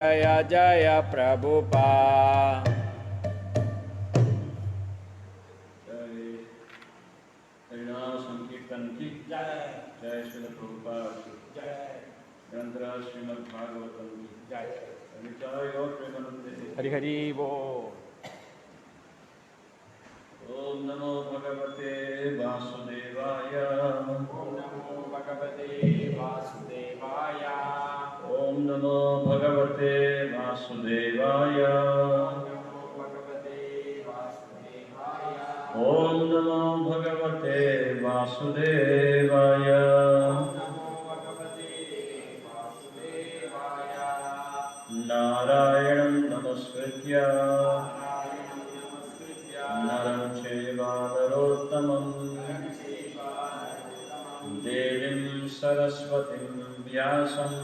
Jaya Jaya Prabhupada. Jai Harinam Sankirtan ki Jai. Jai Srila Prabhupada ki Jai. Grantharaj Srimad Bhagavatam ki Jai. Harichai Gaur Premanande Hari Hari Bo. Om Namo Bhagavate Vasudevaya. Om Namo Bhagavate Vasudevaya. Om Namo Bhagavate Vasudevaya. Om Namo Bhagavate Vasudevaya. Om Namo Bhagavate Vasudevaya. Om Namo Bhagavate Vasudevaya. Narayanam Namaskritya Narayana Namaskritya. Naram Cheva Narottamam Narayana Devim Saraswatim Vyasam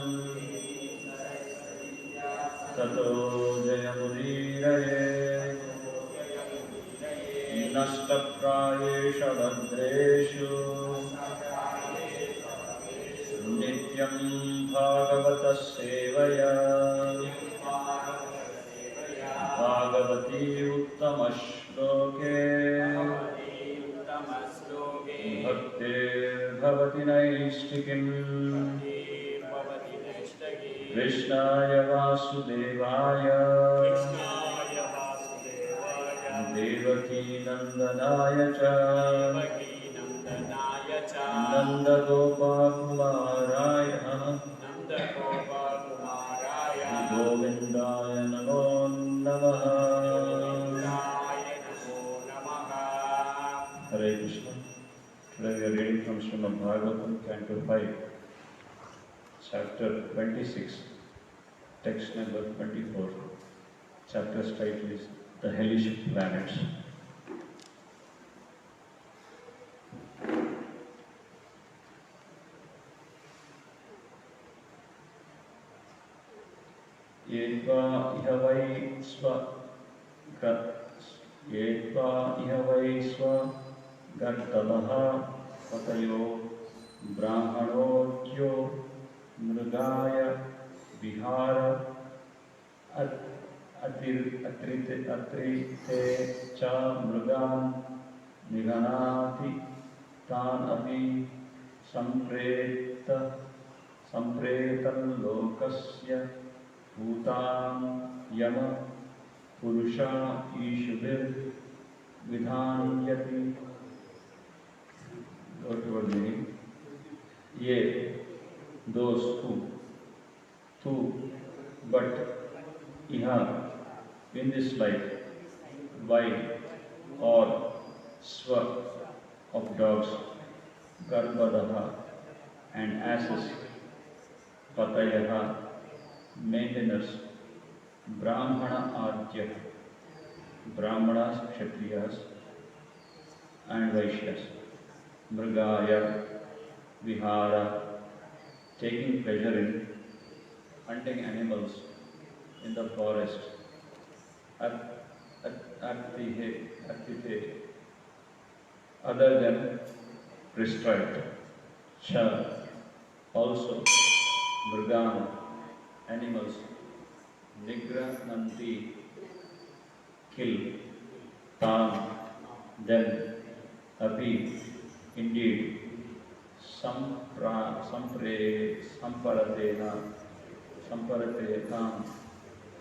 Tato Jayamudiraye Nashtaprayesha Bhadreshu Nityam Bhagavata Sevaya Bhagavati Uttama Shloke Bhaktir Bhavati Naistikim Krishnaya Vasudevaya Devaki Nandanaya Cha Nanda Gopa Kumaraya Govindaya Namo Namaha Hare Krishna. Today we are reading from Srimad Bhagavatam, Canto 5, Chapter 26, text number 24. Chapter's title is The Hellish Planets. Yetva iha vai sva gartavaha patayo brahmanodyo mrugaya vihara atrite cha mrugan nighanati tan api sampretan lokasya bhutan yama purusha ishubir vidhanyati. Go toward meaning. Ye, those who, but iha, in this life, by or swa of dogs, garbadaha and asses, patayaha, maintainers, brahmana adya, brahmanas, kshatriyas and vaishyas, mrugaya, vihara, taking pleasure in hunting animals in the forest, artite, other than prescribed, cha, also, mrugana, animals, nigrananti, kill, tam, them, api, indeed, samparatetam,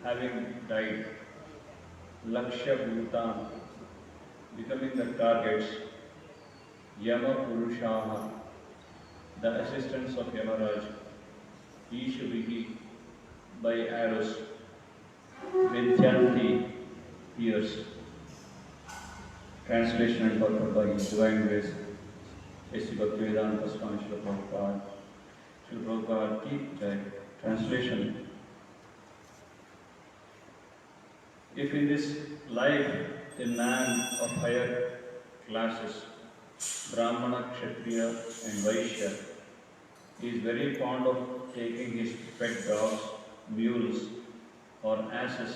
having died, lakshya bhutan, becoming the targets, yama purushaha, the assistants of Yamaraj, ishubihi, by arrows, vidyanti, ears. Translation and purport by His Divine Grace, Sri Bhaktivedanta Swami Srila Prabhupada. Srila Prabhupada ki Jai. Translation. If in this life a man of higher classes, Brahmana, Kshatriya and Vaishya, is very fond of taking his pet dogs, mules or asses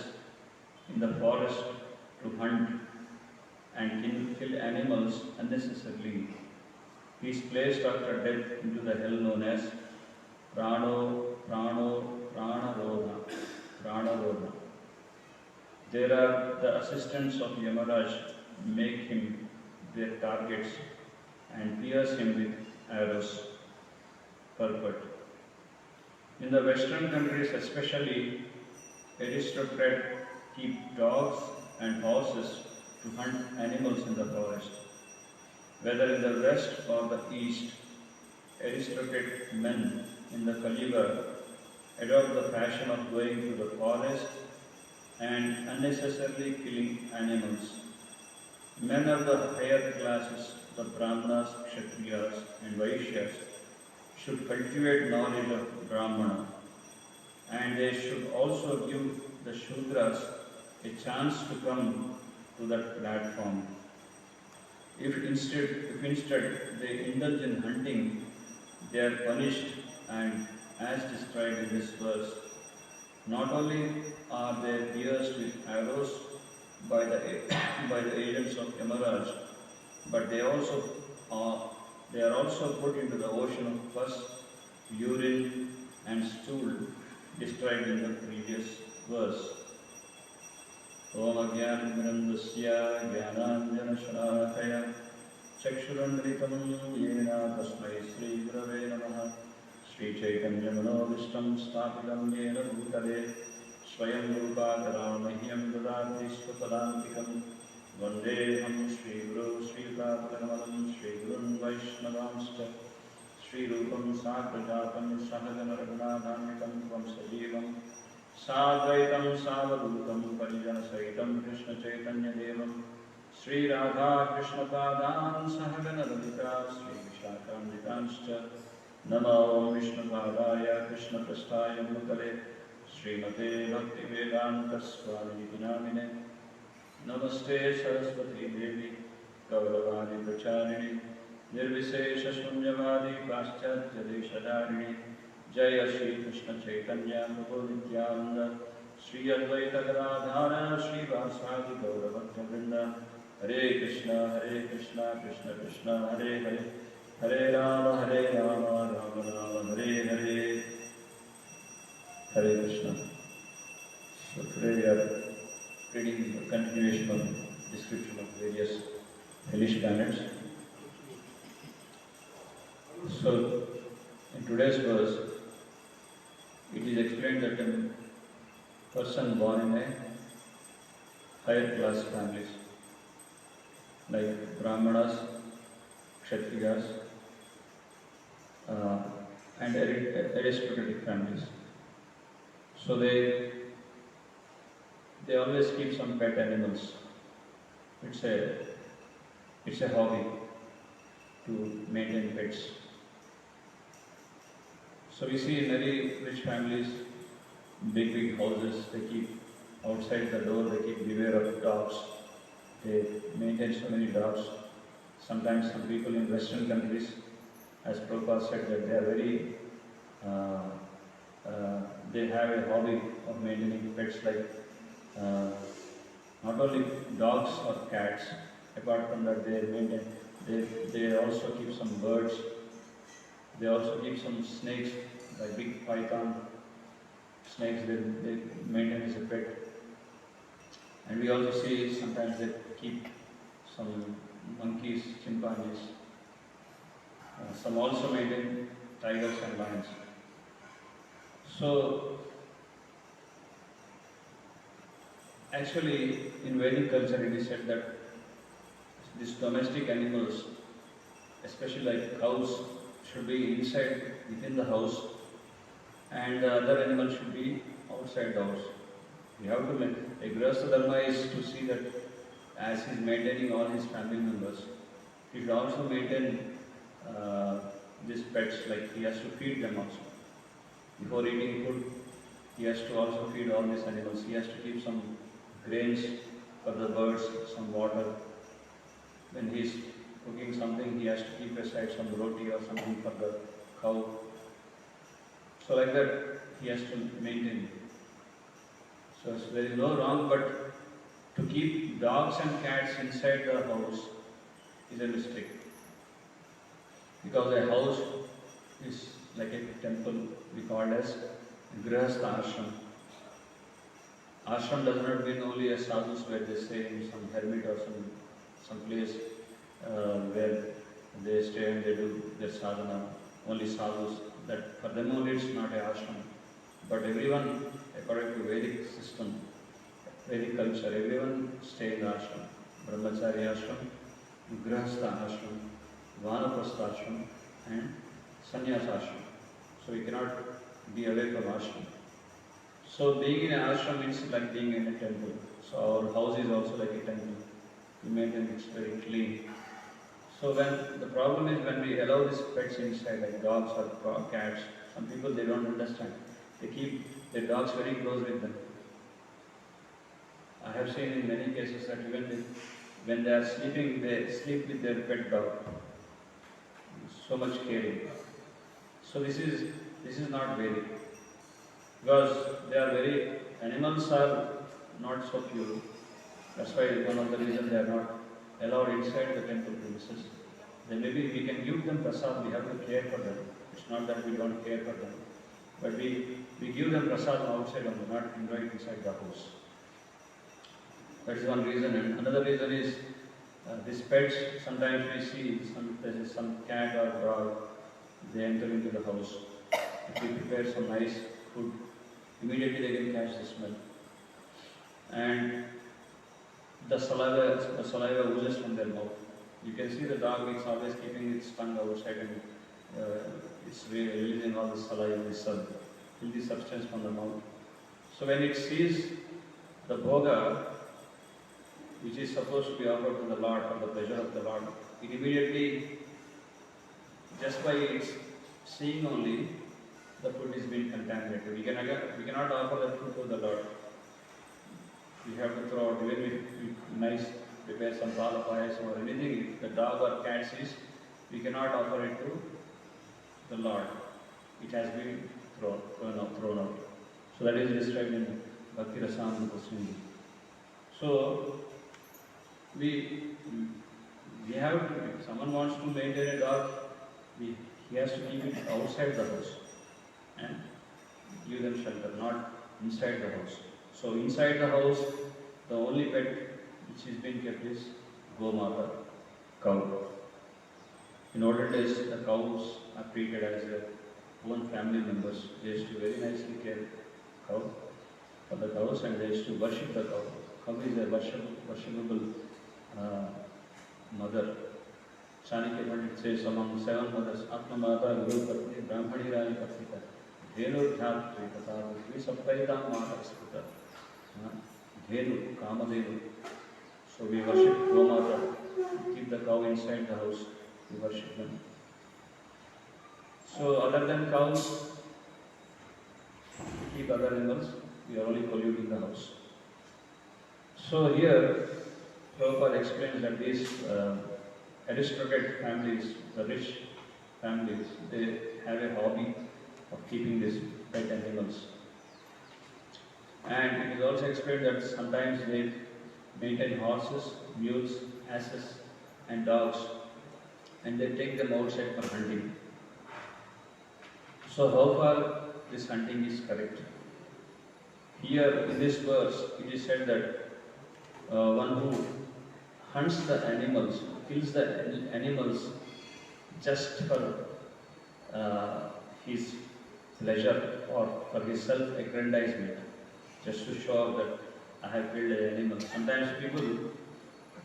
in the forest to hunt and kill animals unnecessarily. He is placed after death into the hell known as Pranarodha, Pranarona. There are the assistants of Yamaraj make him their targets and pierce him with arrows purport. In the Western countries especially, aristocrats keep dogs and horses to hunt animals in the forest. Whether in the West or the East, aristocratic men in the Kaliuga adopt the fashion of going to the forest and unnecessarily killing animals. Men of the higher classes, the Brahmanas, Kshatriyas and Vaishyas, should cultivate knowledge of Brahmana, and they should also give the Shudras a chance to come to that platform. If instead they indulge in hunting, they are punished, and as described in this verse, not only are they pierced with arrows by the agents of Yamaraj, but they are also put into the ocean of pus, urine and stool described in the previous verse. Om Ajnanandasya Jnananjanashalakaya Chakshurandritam Yena Tasmai Sri Gurave Namaha Sri Chaitanya Manobishtam Sthapitam Yena Bhutale Swayam Rupakaramayam Dadati Swapadantikam Vandeham Sri Guru Sri Prabhakamalam Sri Gurun Vaishnavamscha Sri Rupam Sakrajatam Sahagana Raghunathanikam Tvam Sajivam Sadvaitam Savadutam Parijana Saitam Krishna Chaitanya Devam Sri Radha Krishna Padan Sahagana Radhika Sri Vishakam Namo Vishnu Padaya Krishna Prasthaya Bhutale Srimate Bhakti Vedanta Swami Namine Namaste Saraswati Devi Gauravani Pracharini Nirvisesha Shunyavadi Paschatya Deshadarini Jaya Shri Krishna Chaitanya Prabhu Nityananda Sri Advaita Gadadhara Sri Vasadi Gauravakta Vrinda Hare Krishna Krishna Krishna Hare Hare Hare Rama Rama Rama Hare Hare Hare Krishna. So today we are reading the continuation of description of various hellish planets. So in today's verse, it is explained that a person born in a higher class families, like Brahmanas, Kshatriyas, and aristocratic families. So they always keep some pet animals. It's a hobby to maintain pets. So we see in very rich families, big houses, they keep outside the door, they keep beware of dogs. They maintain so many dogs. Sometimes some people in Western countries, as Prabhupada said, that they are very, they have a hobby of maintaining pets like not only dogs or cats. Apart from that, they also keep some birds. They also keep some snakes, like big python snakes. They maintain as a pet. And we also see sometimes they keep some monkeys, chimpanzees. Some also maintain tigers and lions. So, actually, in Vedic culture, it is said that these domestic animals, especially like cows, should be inside within the house, and the other animals should be outside the house. We have to make a Grihastha Dharma is to see that as he is maintaining all his family members, he should also maintain these pets, like he has to feed them also. Before eating food, he has to also feed all these animals. He has to keep some grains for the birds, some water. When he is cooking something, he has to keep aside some roti or something for the cow. So like that, he has to maintain. So there is no wrong, but to keep dogs and cats inside the house is a mistake. Because a house is like a temple, we call as Grihastha Ashram. Ashram does not mean only a sadhus where they stay in some hermit or some place where they stay and they do their sadhana. Only sadhus. That for them only it's not a ashram. But everyone, according to Vedic system, Vedic culture, everyone stay in the ashram. Brahmachari ashram, Grihastha ashram, Vanaprastha ashram, and Sannyas ashram. So we cannot be away from ashram. So being in an ashram means like being in a temple. So our house is also like a temple. We maintain it very clean. So when the problem is when we allow these pets inside, like dogs or cats, some people they don't understand. They keep their dogs very close with them. I have seen in many cases that even when they are sleeping, they sleep with their pet dog. So much caring. So this is not Vedic. Because animals are not so pure. That's why one of the reasons they are not allowed inside the temple premises. Then maybe we can give them prasad, we have to care for them. It's not that we don't care for them. But we give them prasad outside and not invite inside the house. That is one reason. And another reason is these pets, sometimes we see some cat or dog, they enter into the house. If we prepare some nice food, immediately they can catch the smell. And the saliva oozes from their mouth. You can see the dog is always keeping its tongue outside and it's releasing all the saliva, this filthy substance from the mouth. So when it sees the bhoga, which is supposed to be offered to the Lord for the pleasure of the Lord, it immediately, just by its seeing only, the food is being contaminated. We cannot offer the food to the Lord. We have to throw out, even if prepare some pala payasam or anything, if the dog or cat sees, we cannot offer it to the Lord. It has been thrown out. So that is described in Bhakti Rasamrita Sindhu. So we have to, if someone wants to maintain a dog, he has to keep it outside the house and give them shelter, not inside the house. So inside the house, the only pet which is being kept is Gomata, cow. In olden days, the cows are treated as their own family members. They used to very nicely care for the cows, and they used to worship the cow. Cow is a worshipable mother. Chanakya Pandit says among 7 mothers, Atma Mata, Guru Patni, Brahmani Rani Patrika, Dhenu Dhyat Trikata, Dvi Saptaita Mata Skrita, Dhenu, Kamadenu. So we worship Gomata, keep the cow inside the house, we worship them. So other than cows, keep other animals, we are only polluting the house. So here, Prabhupada explains that these aristocratic families, the rich families, they have a hobby of keeping these pet animals. And it is also explained that sometimes they maintain horses, mules, asses, and dogs, and they take them outside for hunting. So how far this hunting is correct? Here in this verse, it is said that one who hunts the animals, kills the animals just for his pleasure or for his self-aggrandizement, just to show off that I have killed an animal. Sometimes people,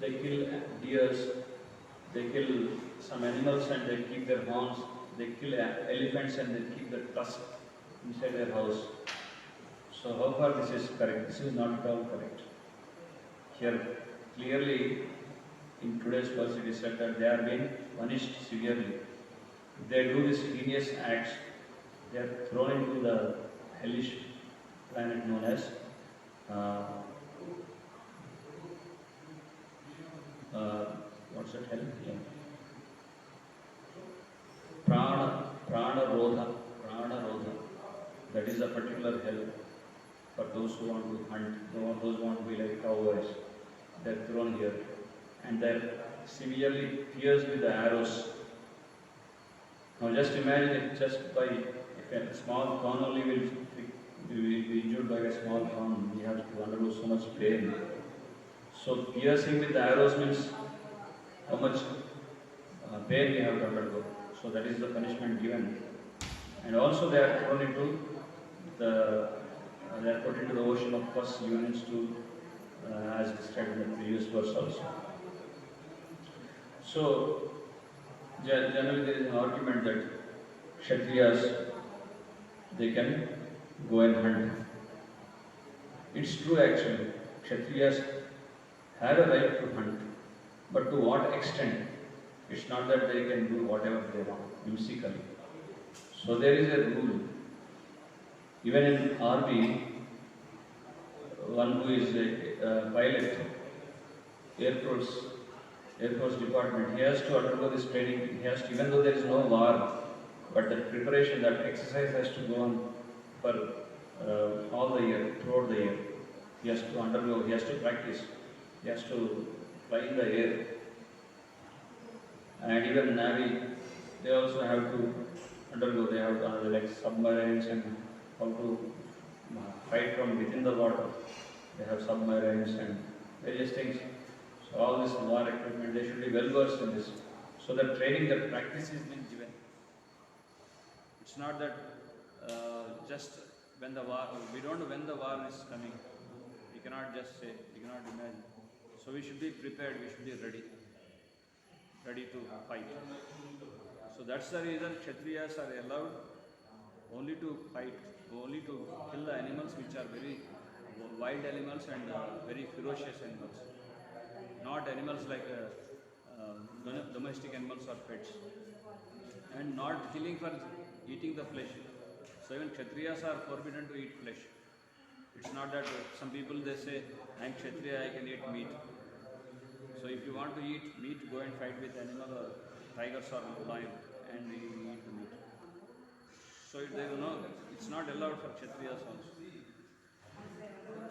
they kill deers, they kill some animals and they keep their horns, they kill elephants and they keep the tusk inside their house. So how far this is correct? This is not at all correct. Here clearly in today's verse it is said that they are being punished severely. If they do these heinous acts, they are thrown into the hellish planet known as what's that hell? Yeah. Prana Rodha. That is a particular hell for those who want to hunt, those who want to be like cowboys. They are thrown here and they are severely pierced with the arrows. Now just imagine if just by a small thorn only will we injured by a small thorn, we have to undergo so much pain. So piercing with the arrows means how much pain we have to undergo. So that is the punishment given. And also they are thrown into they are put into the ocean of pus, urine, stool, as described in the previous verse also. So generally there is an argument that Kshatriyas, they can go and hunt. It's true actually. Kshatriyas have a right to hunt, but to what extent? It's not that they can do whatever they want, whimsically. So there is a rule. Even in army, one who is a pilot, Air Force Department, he has to undergo this training. He has to, even though there is no war, but that preparation, that exercise has to go on for all the year, throughout the year. He has to undergo, he has to practice, he has to fly in the air. And even Navy, they also have to undergo, they have to, like submarines and how to fight from within the water. They have submarines and various things. So all this war equipment, they should be well versed in this. So that training, that practice is being given. It's not that just when the war, we don't know when the war is coming. We cannot just say, we cannot imagine. So we should be prepared, we should be ready to fight. So that's the reason Kshatriyas are allowed only to fight, only to kill the animals which are very wild animals and very ferocious animals. Not animals like domestic animals or pets. And not killing for eating the flesh. So even Kshatriyas are forbidden to eat flesh. It's not that some people they say, I am Kshatriya, I can eat meat. So if you want to eat meat, go and fight with animal or tigers or lion and you eat the meat. So it's not allowed for Kshatriyas also.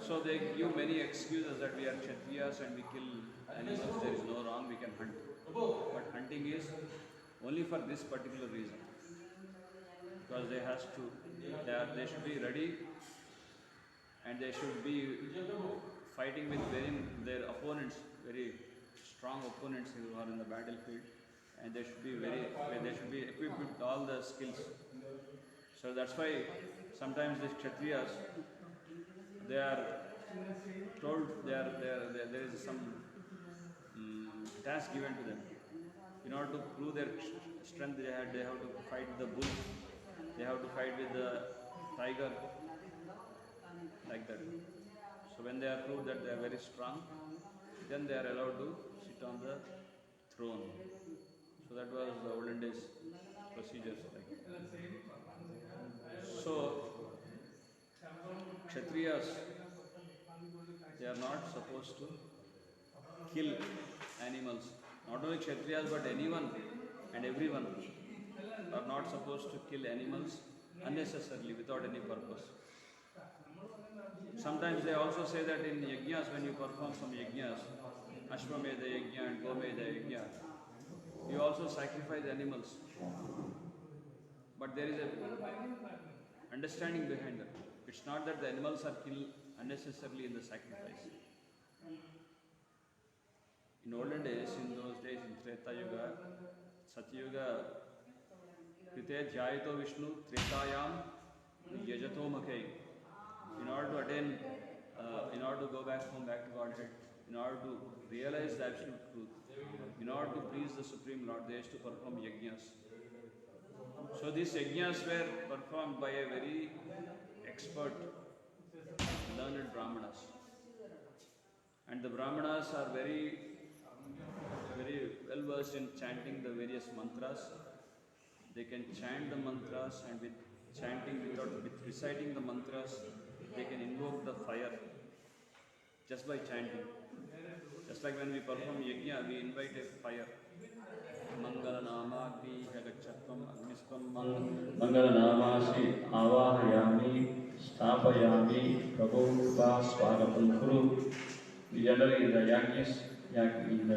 So they give many excuses that we are Kshatriyas and we kill animals, there is no wrong, we can hunt. But hunting is only for this particular reason. Because they should be ready and they should be fighting with their opponents, very strong opponents who are in the battlefield, and they should be equipped with all the skills. So that's why sometimes these Kshatriyas, they are told there is some task given to them. In order to prove their strength, they have to fight the bull, they have to fight with the tiger, like that. So when they are proved that they are very strong, then they are allowed to sit on the throne. So that was the olden days procedures. So Kshatriyas, they are not supposed to kill animals. Not only Kshatriyas but anyone and everyone are not supposed to kill animals unnecessarily without any purpose. Sometimes they also say that in yajnas, when you perform some yajnas, Ashwamedha yajna and Gomedha yajna, you also sacrifice animals. But there is a understanding behind that. It's not that the animals are killed unnecessarily in the sacrifice. In olden days, in those days, in Treta Yuga, Satyuga, Krite Jayito Vishnu, Tretayam, Yajato Makhe. In order to attain, in order to go back home, back to Godhead, in order to realize the absolute truth, in order to please the Supreme Lord, they used to perform yajnas. So these yajnas were performed by a very expert, learned Brahmanas. And the Brahmanas are very well versed in chanting the various mantras. They can chant the mantras, and with reciting the mantras, they can invoke the fire just by chanting. Just like when we perform yajna, we invite a fire. Mangalanamagni Hagachatvam Agnispam Mangalanamasi Avahayami Stapayami Prabhupada Swagatam Kuru. Generally in the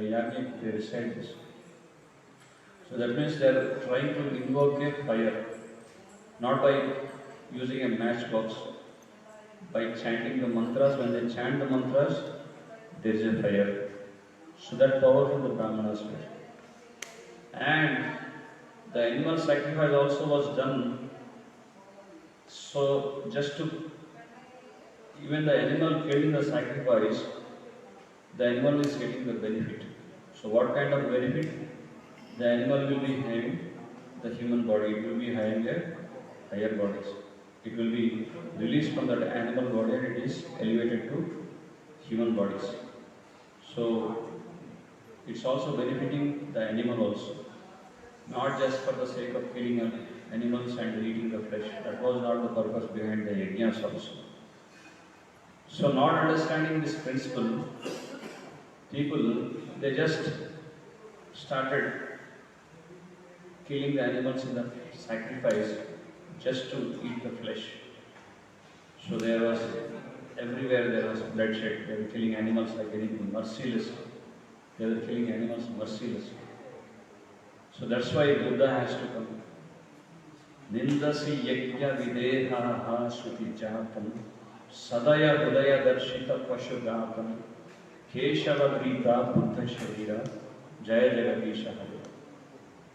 yajna they recite this. So that means they are trying to invoke a fire, not by using a matchbox, by chanting the mantras. When they chant the mantras, there is a fire. So that powerful the Brahmanas were. And the animal sacrifice also was done. So just to, even the animal killed in the sacrifice, the animal is getting the benefit. So what kind of benefit? The animal will be having the human body. It will be having a higher bodies. It will be released from that animal body and it is elevated to human bodies. So it's also benefiting the animal also. Not just for the sake of killing animals and eating the flesh. That was not the purpose behind the yajnas also. So not understanding this principle, people, they just started killing the animals in the sacrifice just to eat the flesh. So there was, everywhere there was bloodshed. They were killing animals like anything, merciless. They were killing animals mercilessly. So that's why Buddha has to come. Nindasi yajna videha suti jatam sadaya budaya darshita pashugatam keshava grita buddha sharira jaya jagadisha hari.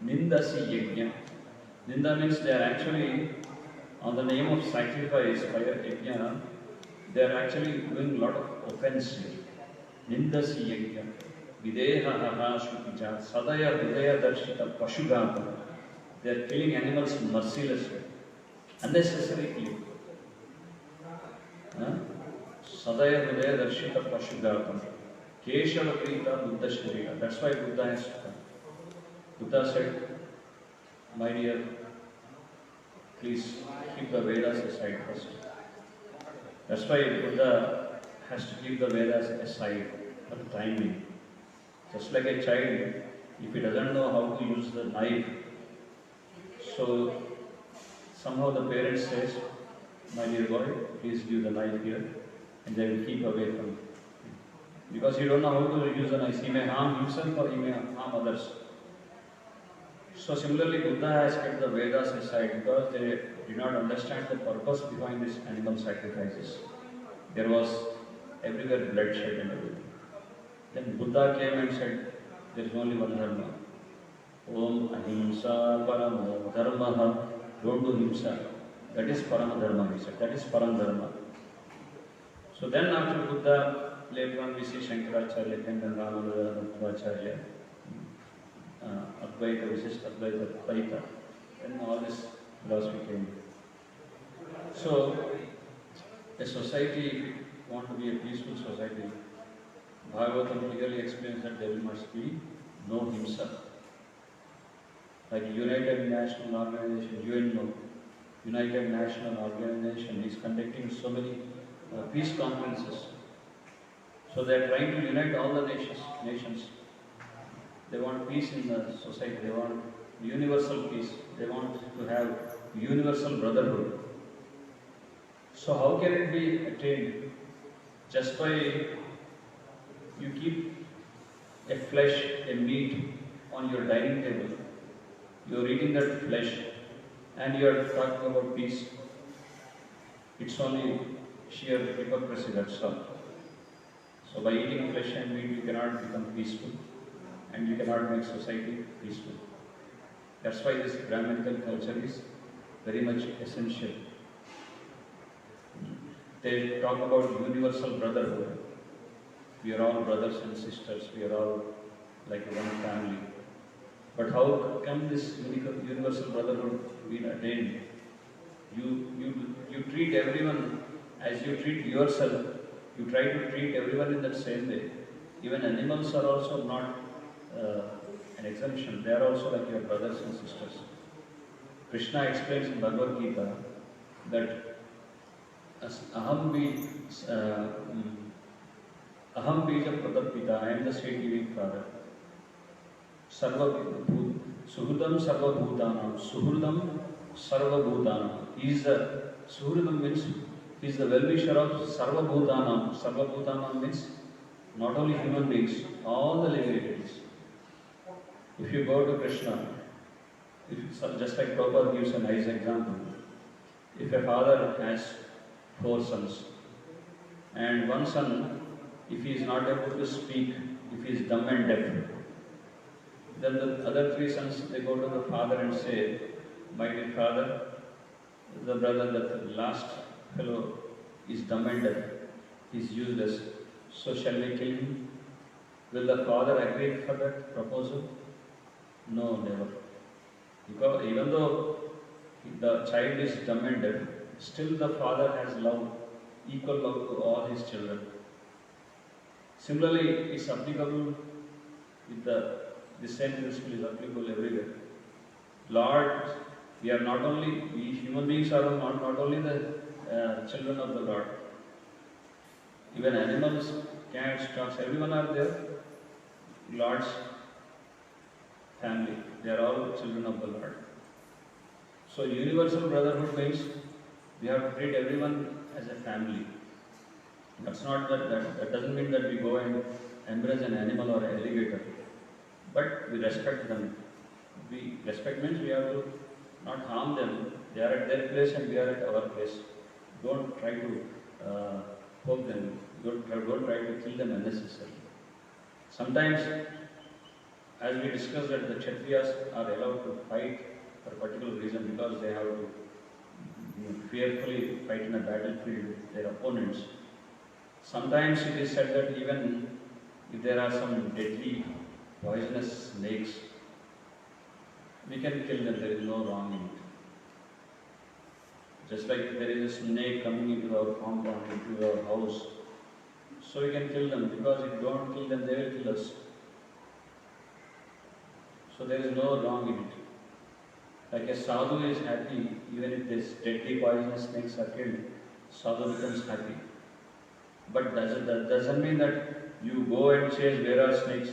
Nindasi yajna. Ninda means they are actually, on the name of sacrifice, fire yajna, they are actually doing a lot of offense here. Nindasi yajna. Videha shukija sadaya hudaya darshita pashugata. They are killing animals mercilessly, unnecessarily. Sadaya hudaya darshita pashugata. Keshava krita buddha sharira. That's why Buddha has come. Buddha said, my dear, please keep the Vedas aside first. That's why Buddha has to keep the Vedas aside for the time being. Just like a child, if he doesn't know how to use the knife, so somehow the parent says, my dear boy, please give the knife here, and they will keep away from it. Because he don't know how to use the knife, he may harm himself or he may harm others. So similarly, Buddha has kept the Vedas aside because they did not understand the purpose behind these animal sacrifices. There was everywhere bloodshed and everything. Then Buddha came and said, there is only one dharma. Om ahimsa paramo dharma. Don't do himsa. That is parama dharma, he said. That is param dharma. So then after Buddha, later on we see Shankaracharya, then Ramananda, Madhvacharya, Advaita, Visishta Advaita, Dvaita, and all this philosophy came. So, a society, if you want to be a peaceful society, Bhagavatam clearly explains that there must be no himsa. Like United National Organization, UNO, United National Organization is conducting so many peace conferences. So they are trying to unite all the nations. They want peace in the society. They want universal peace. They want to have universal brotherhood. So how can it be attained? Just by you keep a flesh, a meat on your dining table. You are eating that flesh and you are talking about peace. It's only sheer hypocrisy, that's all. So by eating flesh and meat, you cannot become peaceful and you cannot make society peaceful. That's why this Brahminical culture is very much essential. They talk about universal brotherhood. We are all brothers and sisters. We are all like one family. But how can this universal brotherhood be attained? You treat everyone as you treat yourself. You try to treat everyone in that same way. Even animals are also not an exemption. They are also like your brothers and sisters. Krishna explains in Bhagavad Gita that Aham Bija Pratapita, I am the state giving father. Suhrudam Sarva Bhutanam. Suhrudam Sarva Bhutanam. Suhrudam means he is the well-wisher of Sarva Bhutanam. Sarva Bhutanam means not only human beings, all the living entities. If you go to Krishna, just like Prabhupada gives a nice example, if a father has 4 sons, And one son, if he is not able to speak, if he is dumb and deaf, then the other three sons, they go to the father and say, my dear father, the brother, that last fellow is dumb and deaf, he is useless, so shall we kill him? Will the father agree for that proposal? No, never. Because even though the child is dumb and deaf, still the father has love, equal love to all his children. Similarly, it's applicable with the same principle is applicable everywhere. Lord, we are not only, we human beings are not only the children of the Lord. Even animals, cats, dogs, everyone are there. Lord's family. They are all children of the Lord. So universal brotherhood means we have to treat everyone as a family. That's not that doesn't mean that we go and embrace an animal or an alligator. But we respect them. We respect means we have to not harm them. They are at their place and we are at our place. Don't try to poke them. Don't try to kill them unnecessarily. Sometimes, as we discussed, that the Kshatriyas are allowed to fight for a particular reason because they have to fearfully fight in a battlefield with their opponents. Sometimes it is said that even if there are some deadly poisonous snakes, we can kill them, there is no wrong in it. Just like there is a snake coming into our compound, into our house, so we can kill them, because if we don't kill them, they will kill us. So there is no wrong in it. Like a sadhu is happy, even if these deadly poisonous snakes are killed, sadhu becomes happy. But that doesn't mean that you go and chase where are snakes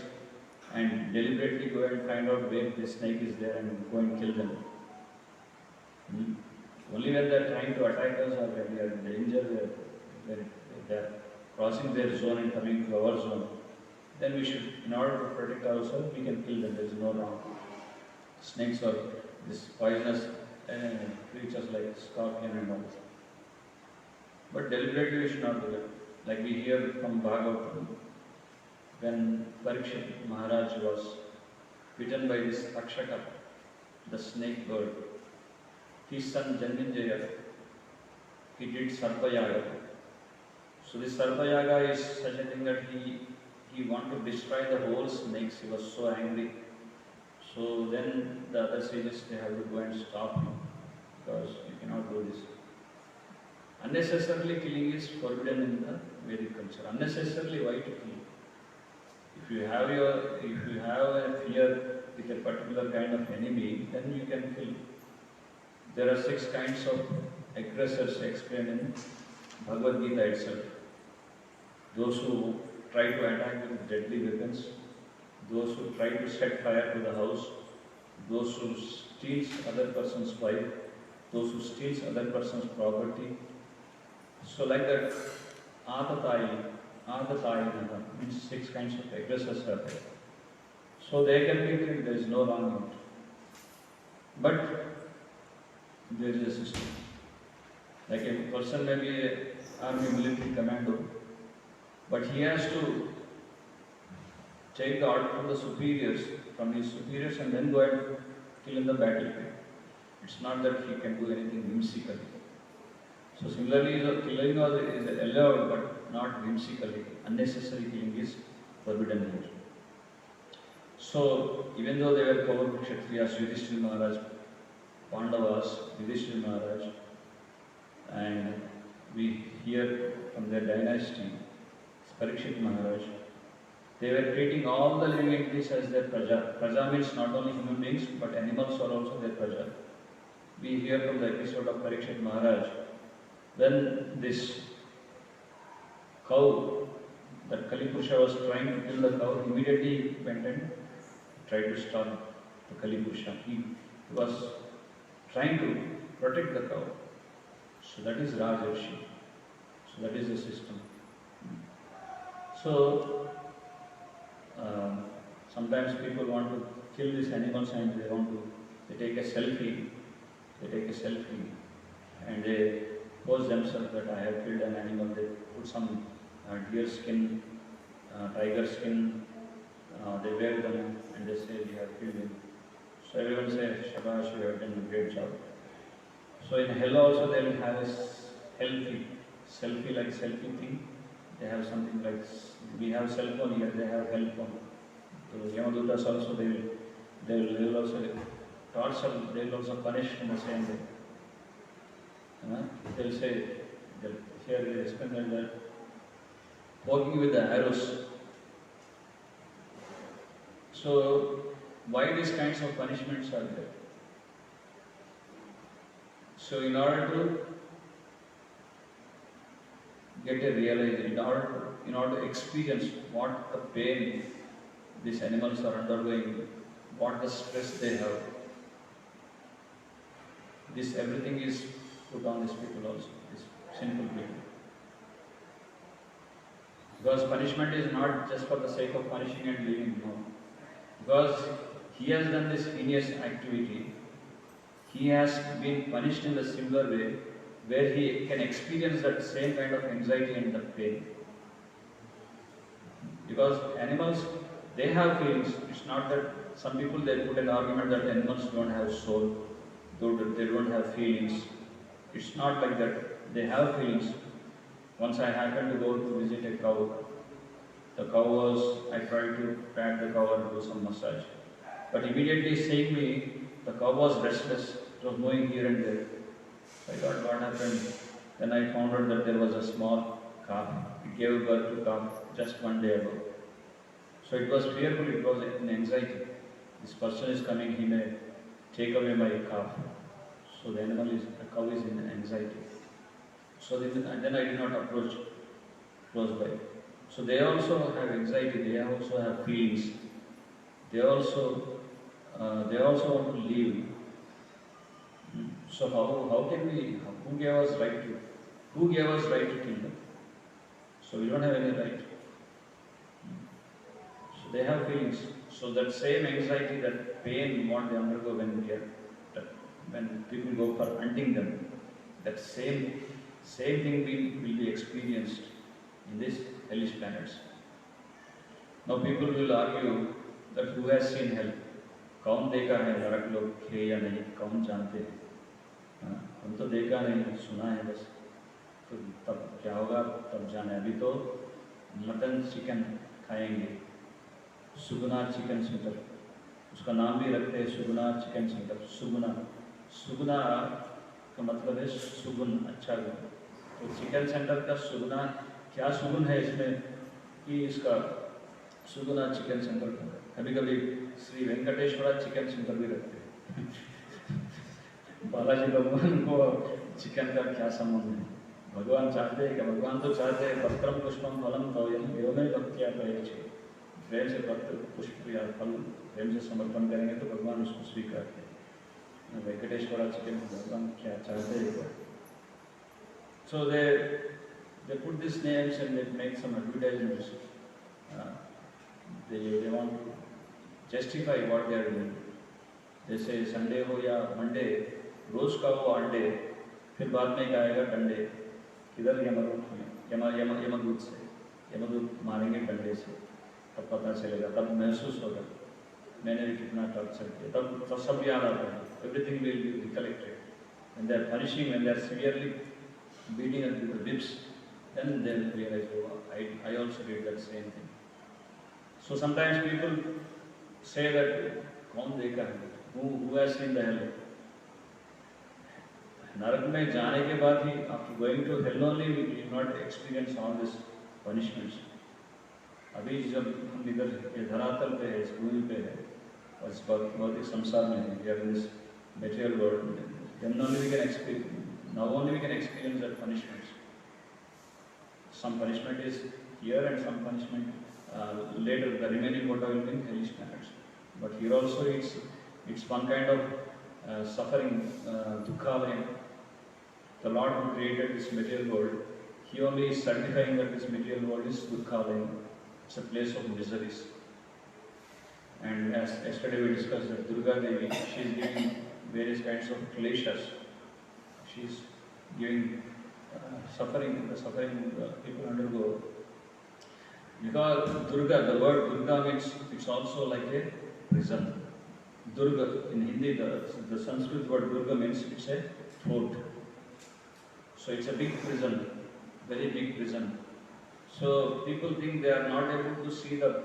and deliberately go and find out where the snake is there and go and kill them. Only when they are trying to attack us or when we are in danger, they are crossing their zone and coming to our zone, then we should, in order to protect ourselves, we can kill them. There is no wrong. Snakes or this poisonous creatures like scorpion and all. But deliberately we should not do that. Like we hear from Bhagavatam, when Parikshit Maharaj was bitten by this Akshaka, the snake bird, his son Janminjaya, he did Sarpayaga. So this Sarpayaga is such a thing that he wanted to destroy the whole snakes. He was so angry. So then the other sages, they have to go and stop him, because you cannot do this. Unnecessarily killing is forbidden in the Vedic culture. Unnecessarily, why to kill? If you have a fear with a particular kind of enemy, then you can kill. There are 6 kinds of aggressors explained in Bhagavad Gita itself. Those who try to attack with deadly weapons, those who try to set fire to the house, those who steals other person's wife, those who steals other person's property. So like that, Atatai means 6 kinds of aggressors are there. So they can be killed, there is no wrong in it. But there is a system. Like a person may be an army military commando, but he has to take the order from his superiors and then go and kill in the battlefield. It's not that he can do anything whimsically. So similarly, the killing is allowed, but not whimsically. Unnecessary killing is forbidden here. So even though they were powerful Kshatriyas, Yudhishthira Maharaj, Pandavas, Yudhishthira Maharaj, and we hear from their dynasty, Parikshit Maharaj, they were treating all the living entities as their praja. Praja means not only human beings, but animals are also their praja. We hear from the episode of Parikshit Maharaj, when this cow, that Kalipusha was trying to kill the cow, immediately went and tried to stop the Kalipusha. He was trying to protect the cow. So that is Rajarshi. So that is the system. So sometimes people want to kill these animals and they take a selfie and they boast themselves that I have killed an animal. They put some deer skin, tiger skin, they wear them and they say we have killed him. So everyone says, Shabash, you have done a great job. So in hell also they will have a selfie thing. They have something like, we have cell phone here, they have hell phone. So Yamadutas also they will also torture, they will also punish in the same way. They will say, here they explain that working with the arrows. So why these kinds of punishments are there? So in order to get a realization, in order to experience what the pain these animals are undergoing, what the stress they have, this everything is put on these people also, these sinful people. Because punishment is not just for the sake of punishing and leaving, no. Because he has done this heinous activity, he has been punished in the similar way, where he can experience that same kind of anxiety and the pain. Because animals, they have feelings. It's not that some people they put an argument that animals don't have soul, they don't have feelings. It's not like that. They have feelings. Once I happened to go to visit a cow. The cow was, I tried to pat the cow and do some massage. But immediately seeing me, the cow was restless. It was moving here and there. I thought, what happened? Then I found out that there was a small calf. It gave birth to calf just one day ago. So it was fearful, it was an anxiety. This person is coming, he may take away my calf. So the cow is in anxiety. So then I did not approach close by. So they also have anxiety, they also have feelings. They also want to live. So how can we? Who gave us right to kill them? So we don't have any right. So they have feelings. So that same anxiety, that pain, what they undergo when people go for hunting them, that same thing will be experienced in these hellish planets. Now people will argue that who has seen hell? कौन देखा है नरक लोग थे या नहीं, कौन जानते हैं? हम तो देखा नहीं, सुना है बस. तो तब क्या होगा, तब जाने. अभी तो मटन चिकन खाएंगे, सुगुना चिकन सेंटर, उसका नाम भी रखते हैं सुगुना चिकन सेंटर. सुगुना का मतलब है सुगुन, अच्छा गुण. तो चिकन सेंटर का सुगुना, क्या सुगुन है इसमें कि इसका सुगुना चिकन सेंटर का. कभी कभी श्री वेंकटेश्वरा चिकन सेंटर भी रखते हैं. बालाजी भगवान को चिकन का क्या संबंध है? भगवान चाहते हैं कि भगवान तो चाहते हैं पत्रम पुष्पम फलम तोयम एवं भक्तिया प्रयच्छे. प्रेम से पत्र पुष्प या फल प्रेम से समर्पण करेंगे तो भगवान उसको स्वीकार करें. वेंकटेश्वरा चिकन भगवान क्या चाहते हैं? So they put these names and they make some advertisements. They want to justify what they are doing. They say Sunday हो या Monday, रोज का वो अंडे, फिर बाद में क्या आएगा डंडे. किधर यमदूत से, यमदूत मारेंगे डंडे से. तब पता चलेगा, तब महसूस होगा मैंने भी कितना टॉर्चर किया. तब सब याद आता है. Everything will be recollected. When they are punishing, when they are severely beating us with the whips, then they will realize, oh, I also did that same thing. So sometimes people say that, कौन देखा है? Who has seen the hell? नरक में जाने के बाद ही, after going to hell only, we will not experience all these punishments. अभी जब हम इधर ये धरातल पे है, इस भूमि पे है, और इस भौतिक संसार में है, we are in this material world, then only we can experience. Now only we can experience that punishments. Some punishment is here and some punishment later. The remaining quota will be in hellish planets. But here also it's one kind of suffering, dukkha. The Lord who created this material world, He only is certifying that this material world is dukkha. It's a place of miseries. And as yesterday we discussed that Durga Devi, she is giving various kinds of kleshas. She is giving the suffering people undergo. Because Durga, the word Durga means it's also like a prison. Durga, in Hindi, the Sanskrit word Durga means it's a fort. So it's a big prison, very big prison. So people think they are not able to see the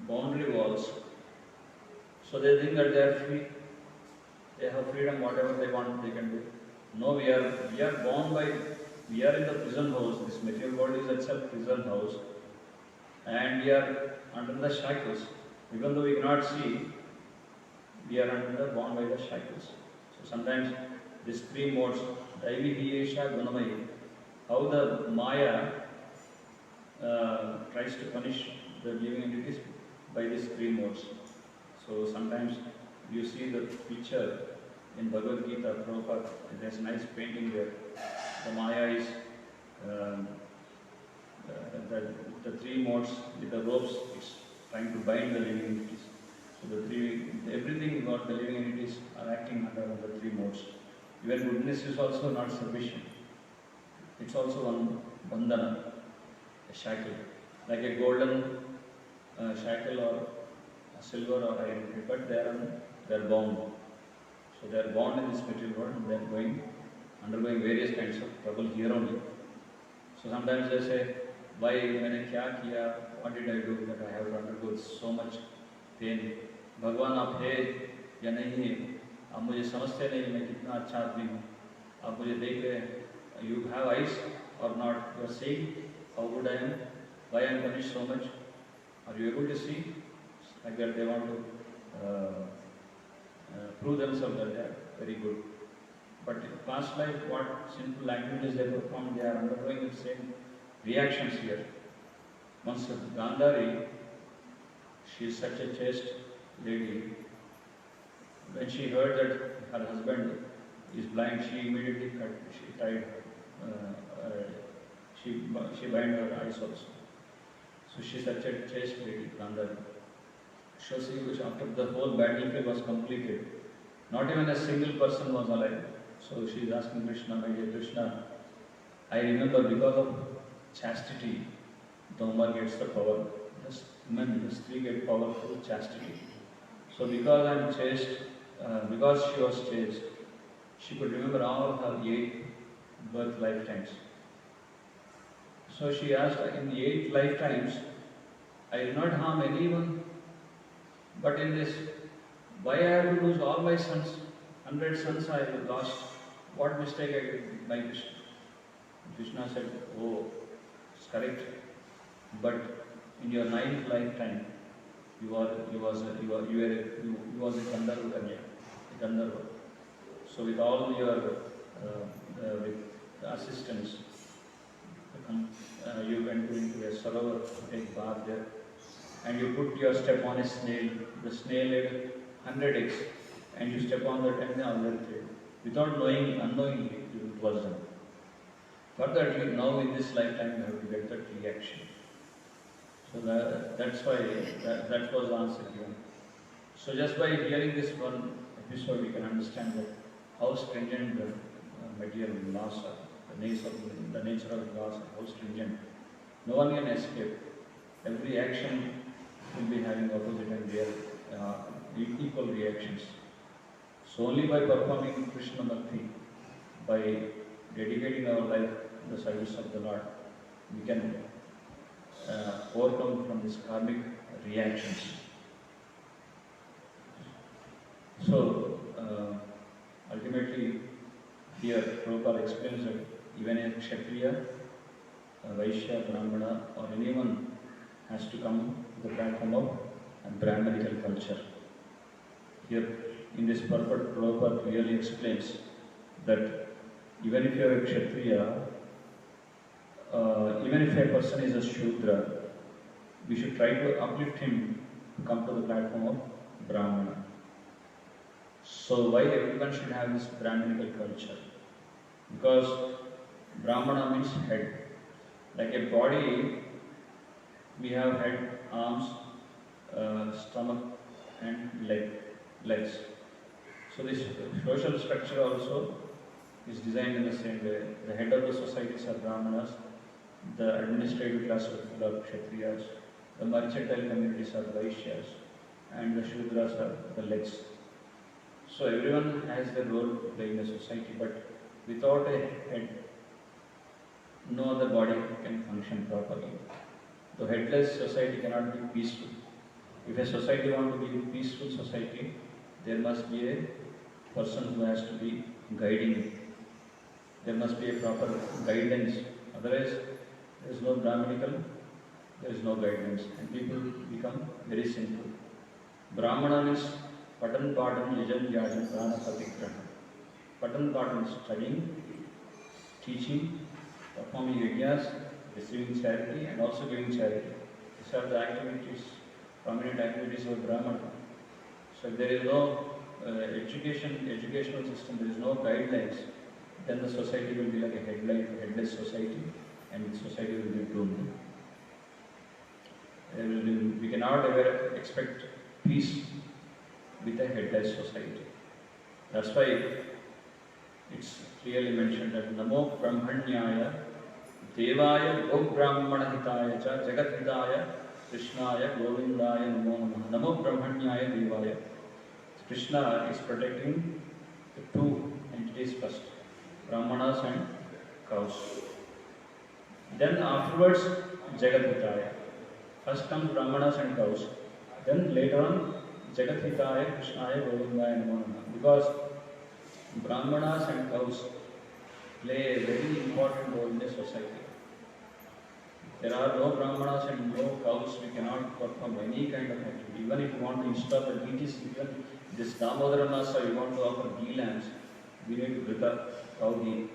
boundary walls. So they think that they are free. They have freedom, whatever they want, they can do. No, we are bound by, we are in the prison house. This material world is itself prison house. And we are under the shackles. Even though we cannot see, we are under the bound by the shackles. So sometimes these three modes, Daivi, Hiyesha, Gunamai, how the Maya tries to punish the living entities by these three modes. So sometimes you see the picture in Bhagavad Gita, Prabhupada, there's a nice painting there. The Maya is um, the three modes with the ropes, it's trying to bind the living entities. So everything what the living entities are acting under the three modes. Even goodness is also not sufficient. It's also one bandhana, a shackle, like a golden shackle or a silver or iron, but they are bound. So they are bound in this material world and they are undergoing various kinds of trouble here only. So sometimes they say, why, मैंने क्या किया, what did I do that I have to undergo so much pain? भगवान आप है या नहीं है? आप मुझे समझते नहीं, मैं कितना अच्छा आदमी हूँ. आप मुझे देख रहे हैं. You have eyes or not? You are seeing how good I am. Why I am punished so much? Are you able to see? Like that they want to prove themselves that they are very good. But in past life, what sinful activities they perform, they are undergoing the same reactions here. Once Gandhari, she is such a chaste lady. When she heard that her husband is blind, she immediately she bound her eyes also. So she is such a chaste lady, Gandhari. Shosi, after the whole battlefield was completed, not even a single person was alive. So she is asking Krishna, my dear Krishna, I remember because of chastity, the woman gets the power. The stree get power through chastity. So because I am chaste, because she was chaste, she could remember all her 8 birth lifetimes. So she asked, in 8 lifetimes, I did not harm anyone, but in this, why I have to lose all my sons? 100 sons I have lost. What mistake I did, my Krishna? Krishna said, oh, it's correct. But in your 9th lifetime, you was a Gandharva Kanya, a Gandharva. So with all your with the assistance, you went into a Sarovar, take bath there, and you put your step on a snail. The snail laid 100 eggs, and you step on that and the other tail. Without knowing, unknowingly, it was done. Further, now in this lifetime, you have to get that reaction. So that's why that was the answer given. So just by hearing this one episode, we can understand that how stringent the material laws are, the nature of the laws are, how stringent. No one can escape. Every action will be having opposite and equal reactions. So only by performing Krishna Bhakti, by dedicating our life to the service of the Lord, we can overcome from these karmic reactions. So ultimately, here Prabhupada explains that even a Kshatriya, a Vaishya, Brahmana, or anyone has to come to the platform of Brahmanical culture. Here, in this purport, Prabhupada clearly explains that even if you are a Kshatriya, even if a person is a Shudra, we should try to uplift him to come to the platform of Brahmana. So why everyone should have this Brahmanical culture? Because Brahmana means head. Like a body, we have head, arms, stomach and legs. So this social structure also is designed in the same way. The head of the societies are Brahmanas, the administrative class are Kshatriyas, the mercantile communities are Vaishyas, and the Shudras are the legs. So everyone has their role to play in the society, but without a head, no other body can function properly. The headless society cannot be peaceful. If a society wants to be a peaceful society, there must be a person who has to be guiding it. There must be a proper guidance. Otherwise, there is no Brahmanical, there is no guidance, and people become very simple. Brahmana means Patan Padam Yajan Yajan Prana Patigraha. Patan Padam is studying, teaching, performing yajnas, receiving charity, and also giving charity. These are the activities, prominent activities of Brahmana. So if there is no educational system, there is no guidelines, then the society will be like a headless society, and the society will be doomed. We cannot ever expect peace with a headless society. That's why it's clearly mentioned that Namo Brahmanyaya Devaya Go Brahmana Hitaya Cha Jagat Hitaya Krishnaya Govindaya Namo Namaha. Namo Brahmanyaya Devaya. Krishna is protecting the two entities first, Brahmanas and cows. Then afterwards, Jagat Hitaya. First comes Brahmanas and cows. Then later on, Jagat Hitaya Krishnaya Govindaya Namo Namaha. Because Brahmanas and cows play a very important role in the society. There are no Brahmanas and no cows, we cannot perform any kind of activity. Even if you want to install the deities, even this Damodara Masa, you want to offer ghee lamps, we need to prepare cow ghee.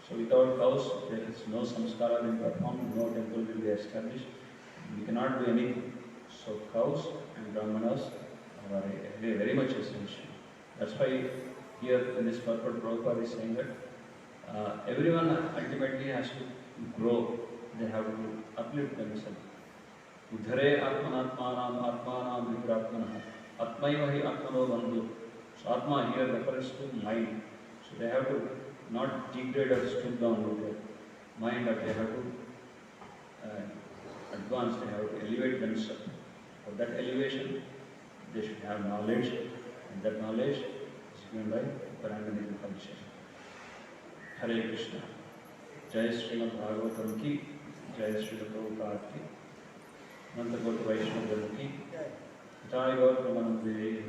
So without cows, there is no samskara being performed, no temple will be established. We cannot do anything. So cows and Brahmanas are very much essential. That's why here in this purport, Prabhupada is saying that everyone ultimately has to grow. They have to uplift themselves. Udhare atmanatmanam atmanam vipratmanah atmaivahi atmano bandhu. So atma here refers to mind. So they have to not degrade or stoop down with their mind, but they have to advance, they have to elevate themselves. For that elevation, they should have knowledge, and that knowledge is given by Paramanical culture. Hare Krishna. Jai Srimad Bhagavatam ki, Jai Srila Prabhupada ki, Nanda Gota Vaishnava ki, Jai Gaur Pramanande.